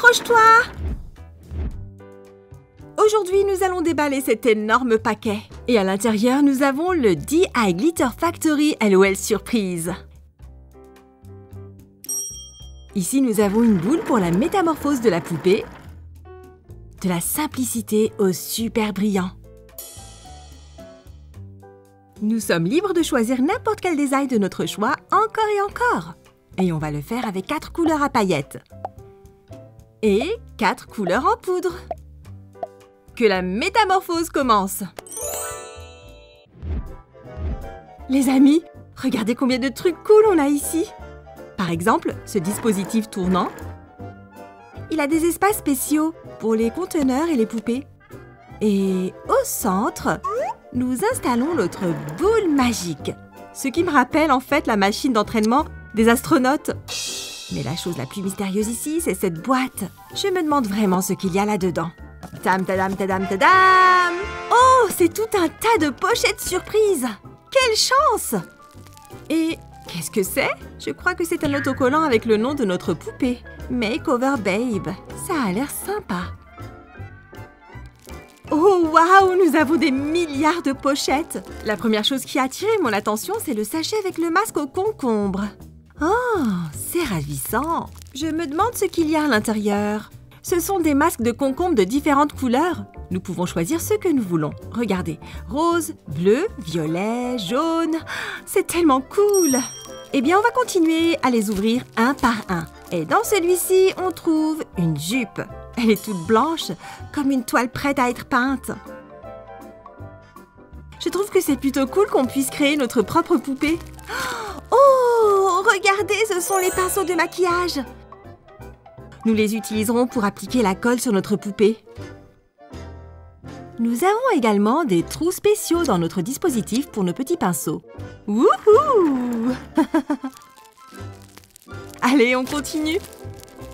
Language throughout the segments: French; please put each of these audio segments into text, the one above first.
Accroche-toi! Aujourd'hui, nous allons déballer cet énorme paquet. Et à l'intérieur, nous avons le D.I. Glitter Factory LOL Surprise. Ici, nous avons une boule pour la métamorphose de la poupée. De la simplicité au super brillant. Nous sommes libres de choisir n'importe quel design de notre choix, encore et encore. Et on va le faire avec 4 couleurs à paillettes. Et 4 couleurs en poudre. Que la métamorphose commence. Les amis, regardez combien de trucs cool on a ici. Par exemple, ce dispositif tournant. Il a des espaces spéciaux pour les conteneurs et les poupées. Et au centre, nous installons notre boule magique. Ce qui me rappelle en fait la machine d'entraînement des astronautes. Mais la chose la plus mystérieuse ici, c'est cette boîte. Je me demande vraiment ce qu'il y a là-dedans. Tam tadam tadam tadam! Oh, c'est tout un tas de pochettes surprises! Quelle chance! Et qu'est-ce que c'est? Je crois que c'est un autocollant avec le nom de notre poupée. Makeover Babe. Ça a l'air sympa. Oh waouh, nous avons des milliards de pochettes. La première chose qui a attiré mon attention, c'est le sachet avec le masque au concombre. Oh, c'est ravissant. Je me demande ce qu'il y a à l'intérieur. Ce sont des masques de concombre de différentes couleurs. Nous pouvons choisir ce que nous voulons. Regardez, rose, bleu, violet, jaune. C'est tellement cool. Eh bien, on va continuer à les ouvrir un par un. Et dans celui-ci, on trouve une jupe. Elle est toute blanche, comme une toile prête à être peinte. Je trouve que c'est plutôt cool qu'on puisse créer notre propre poupée. Oh, regardez, ce sont les pinceaux de maquillage. Nous les utiliserons pour appliquer la colle sur notre poupée. Nous avons également des trous spéciaux dans notre dispositif pour nos petits pinceaux. Wouhou! Allez, on continue.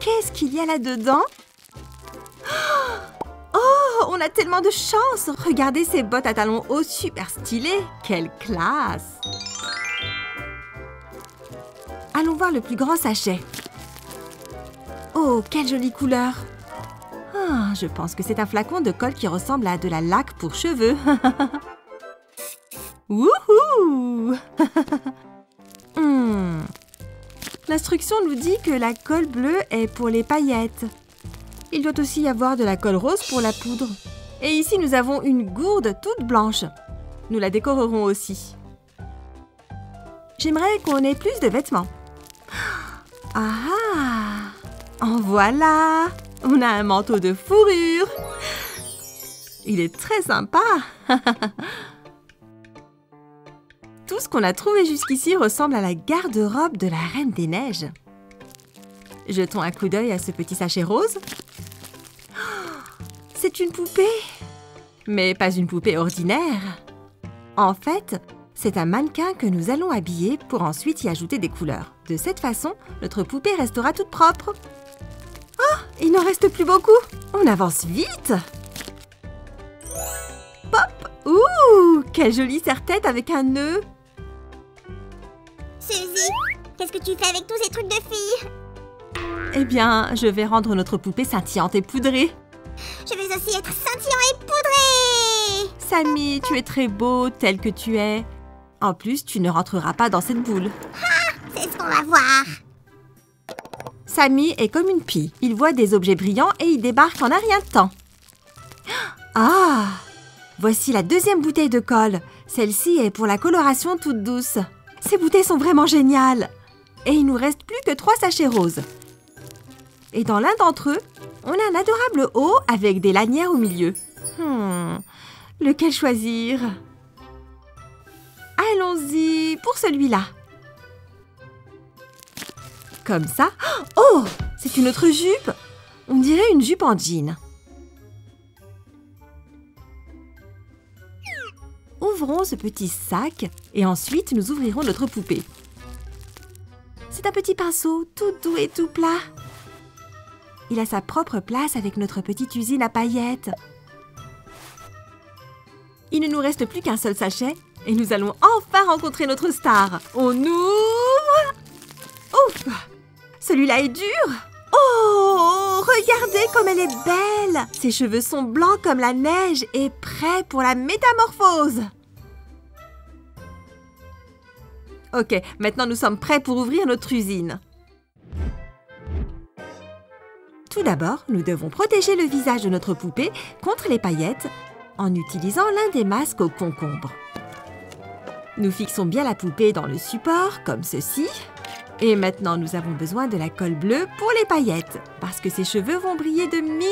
Qu'est-ce qu'il y a là-dedans? Oh, on a tellement de chance! Regardez ces bottes à talons hauts super stylées. Quelle classe! Allons voir le plus grand sachet. Oh, quelle jolie couleur! Ah, je pense que c'est un flacon de colle qui ressemble à de la laque pour cheveux. Wouhou! L'instruction nous dit que la colle bleue est pour les paillettes. Il doit aussi y avoir de la colle rose pour la poudre. Et ici, nous avons une gourde toute blanche. Nous la décorerons aussi. J'aimerais qu'on ait plus de vêtements. Ah! En voilà! On a un manteau de fourrure. Il est très sympa. Tout ce qu'on a trouvé jusqu'ici ressemble à la garde-robe de la Reine des Neiges. Jetons un coup d'œil à ce petit sachet rose. C'est une poupée. Mais pas une poupée ordinaire. En fait, c'est un mannequin que nous allons habiller pour ensuite y ajouter des couleurs. De cette façon, notre poupée restera toute propre. Oh, il n'en reste plus beaucoup. On avance vite. Pop! Ouh, quel joli serre-tête avec un nœud. Suzy, qu'est-ce que tu fais avec tous ces trucs de filles? Eh bien, je vais rendre notre poupée scintillante et poudrée. Je vais aussi être scintillant et poudré! Sammy, tu es très beau tel que tu es. En plus, tu ne rentreras pas dans cette boule. Ah, c'est ce qu'on va voir. Sammy est comme une pie. Il voit des objets brillants et il débarque en un rien de temps. Ah! Voici la deuxième bouteille de colle. Celle-ci est pour la coloration toute douce. Ces bouteilles sont vraiment géniales. Et il nous reste plus que 3 sachets roses. Et dans l'un d'entre eux, on a un adorable haut avec des lanières au milieu. Lequel choisir? Allons-y pour celui-là. Comme ça. Oh! C'est une autre jupe. On dirait une jupe en jean. Ouvrons ce petit sac et ensuite nous ouvrirons notre poupée. C'est un petit pinceau tout doux et tout plat. Il a sa propre place avec notre petite usine à paillettes. Il ne nous reste plus qu'un seul sachet et nous allons enfin rencontrer notre star. On ouvre. Ouf! Celui-là est dur. Oh, regardez comme elle est belle! Ses cheveux sont blancs comme la neige et prêts pour la métamorphose. Ok, maintenant nous sommes prêts pour ouvrir notre usine. Tout d'abord, nous devons protéger le visage de notre poupée contre les paillettes en utilisant l'un des masques au concombre. Nous fixons bien la poupée dans le support, comme ceci. Et maintenant, nous avons besoin de la colle bleue pour les paillettes, parce que ses cheveux vont briller de 1000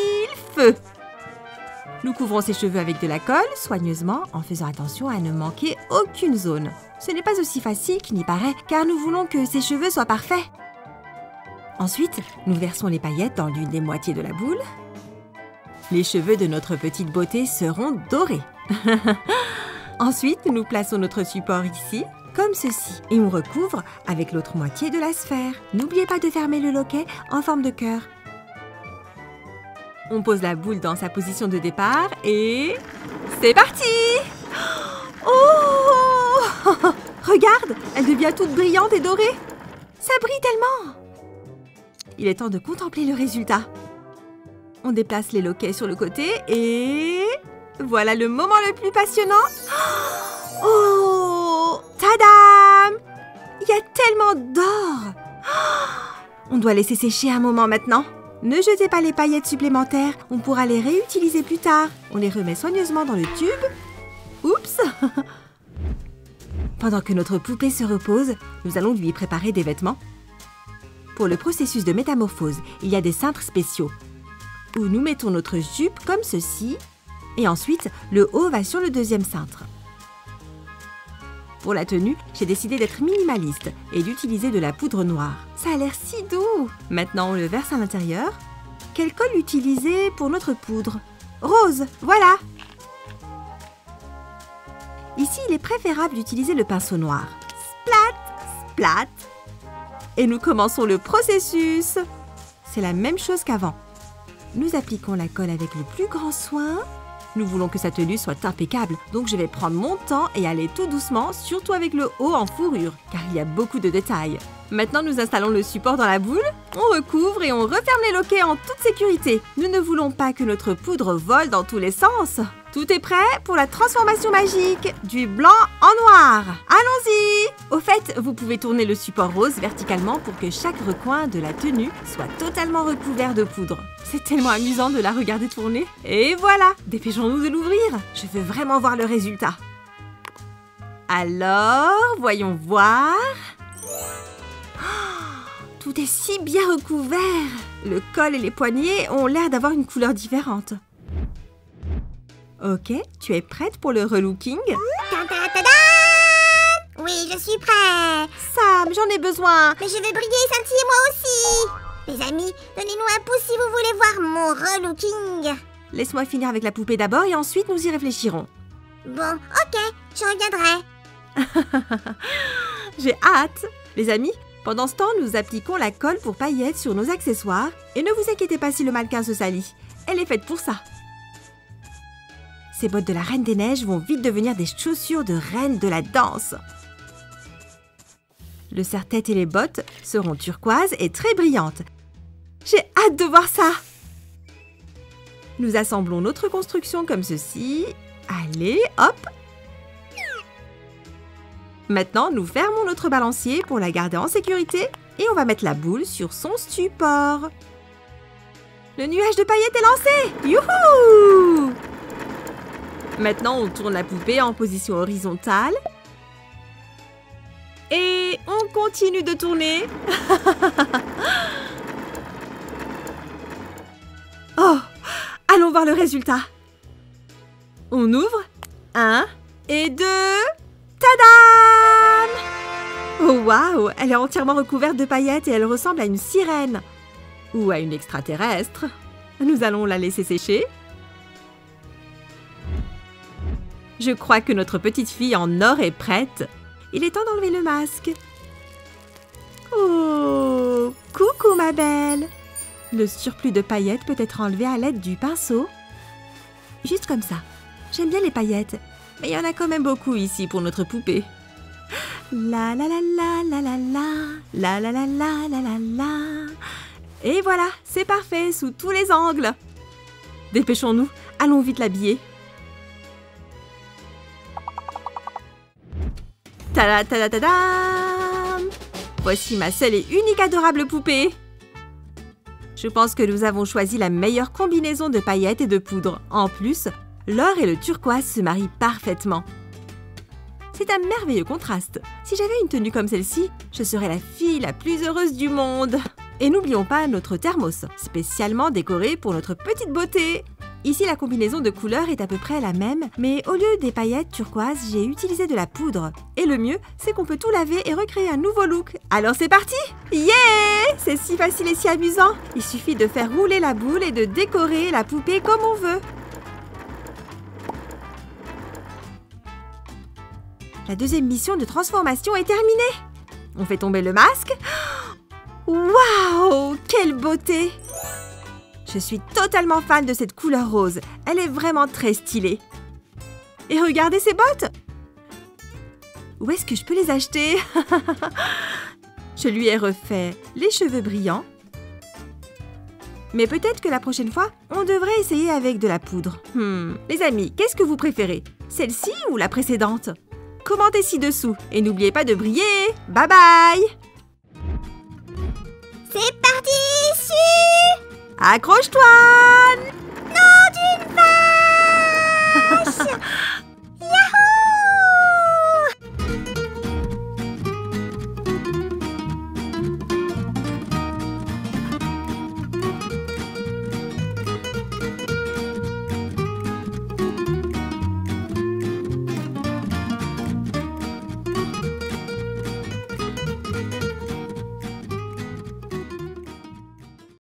feux. Nous couvrons ses cheveux avec de la colle, soigneusement, en faisant attention à ne manquer aucune zone. Ce n'est pas aussi facile qu'il n'y paraît, car nous voulons que ses cheveux soient parfaits. Ensuite, nous versons les paillettes dans l'une des moitiés de la boule. Les cheveux de notre petite beauté seront dorés. Ensuite, nous plaçons notre support ici, comme ceci, et on recouvre avec l'autre moitié de la sphère. N'oubliez pas de fermer le loquet en forme de cœur. On pose la boule dans sa position de départ et... c'est parti! Oh! Regarde, elle devient toute brillante et dorée. Ça brille tellement! Il est temps de contempler le résultat. On déplace les loquets sur le côté et... voilà le moment le plus passionnant. Oh! Tadam! Il y a tellement d'or! On doit laisser sécher un moment maintenant. Ne jetez pas les paillettes supplémentaires, on pourra les réutiliser plus tard. On les remet soigneusement dans le tube. Oups! Pendant que notre poupée se repose, nous allons lui préparer des vêtements. Pour le processus de métamorphose, il y a des cintres spéciaux, où nous mettons notre jupe comme ceci, et ensuite, le haut va sur le deuxième cintre. Pour la tenue, j'ai décidé d'être minimaliste et d'utiliser de la poudre noire. Ça a l'air si doux! Maintenant, on le verse à l'intérieur. Quelle colle utiliser pour notre poudre? Rose, voilà! Ici, il est préférable d'utiliser le pinceau noir. Splat, splat! Et nous commençons le processus. C'est la même chose qu'avant. Nous appliquons la colle avec le plus grand soin. Nous voulons que sa tenue soit impeccable, donc je vais prendre mon temps et aller tout doucement, surtout avec le haut en fourrure, car il y a beaucoup de détails. Maintenant, nous installons le support dans la boule, on recouvre et on referme les loquets en toute sécurité. Nous ne voulons pas que notre poudre vole dans tous les sens. Tout est prêt pour la transformation magique du blanc en noir. Allons-y! Au fait, vous pouvez tourner le support rose verticalement pour que chaque recoin de la tenue soit totalement recouvert de poudre. C'est tellement amusant de la regarder tourner. Et voilà! Dépêchons-nous de l'ouvrir. Je veux vraiment voir le résultat. Alors, voyons voir. Tout est si bien recouvert. Le col et les poignets ont l'air d'avoir une couleur différente. Ok, tu es prête pour le relooking? Ta-da-ta-da! Oui, je suis prêt. Sam, j'en ai besoin. Mais je vais briller, scintiller moi aussi. Les amis, donnez-nous un pouce si vous voulez voir mon relooking. Laisse-moi finir avec la poupée d'abord et ensuite nous y réfléchirons. Bon, ok, je reviendrai. J'ai hâte. Les amis, pendant ce temps, nous appliquons la colle pour paillettes sur nos accessoires et ne vous inquiétez pas si le mannequin se salit. Elle est faite pour ça. Ces bottes de la Reine des Neiges vont vite devenir des chaussures de reine de la danse. Le serre-tête et les bottes seront turquoises et très brillantes. J'ai hâte de voir ça! Nous assemblons notre construction comme ceci. Allez, hop! Maintenant, nous fermons notre balancier pour la garder en sécurité et on va mettre la boule sur son support. Le nuage de paillettes est lancé! Youhou! Maintenant, on tourne la poupée en position horizontale. Et on continue de tourner. Oh! Allons voir le résultat. On ouvre. 1 et 2. Tadam! Oh waouh! Elle est entièrement recouverte de paillettes et elle ressemble à une sirène. Ou à une extraterrestre. Nous allons la laisser sécher. Je crois que notre petite fille en or est prête. Il est temps d'enlever le masque. Oh! Coucou ma belle! Le surplus de paillettes peut être enlevé à l'aide du pinceau. Juste comme ça. J'aime bien les paillettes, mais il y en a quand même beaucoup ici pour notre poupée. La la la la la la la la la la la la la la. Et voilà, c'est parfait, sous tous les angles. Dépêchons-nous, allons vite l'habiller. Tada tada tada! Voici ma seule et unique adorable poupée. Je pense que nous avons choisi la meilleure combinaison de paillettes et de poudre. En plus, l'or et le turquoise se marient parfaitement. C'est un merveilleux contraste. Si j'avais une tenue comme celle-ci, je serais la fille la plus heureuse du monde. Et n'oublions pas notre thermos, spécialement décoré pour notre petite beauté. Ici, la combinaison de couleurs est à peu près la même, mais au lieu des paillettes turquoises, j'ai utilisé de la poudre. Et le mieux, c'est qu'on peut tout laver et recréer un nouveau look. Alors c'est parti! Yeah! C'est si facile et si amusant. Il suffit de faire rouler la boule et de décorer la poupée comme on veut. La deuxième mission de transformation est terminée. On fait tomber le masque. Waouh! Quelle beauté! Je suis totalement fan de cette couleur rose. Elle est vraiment très stylée. Et regardez ces bottes! Où est-ce que je peux les acheter? Je lui ai refait les cheveux brillants. Mais peut-être que la prochaine fois, on devrait essayer avec de la poudre. Les amis, qu'est-ce que vous préférez? Celle-ci ou la précédente? Commentez ci-dessous et n'oubliez pas de briller. Bye bye! C'est parti, Su! Accroche-toi! Non d'une vache!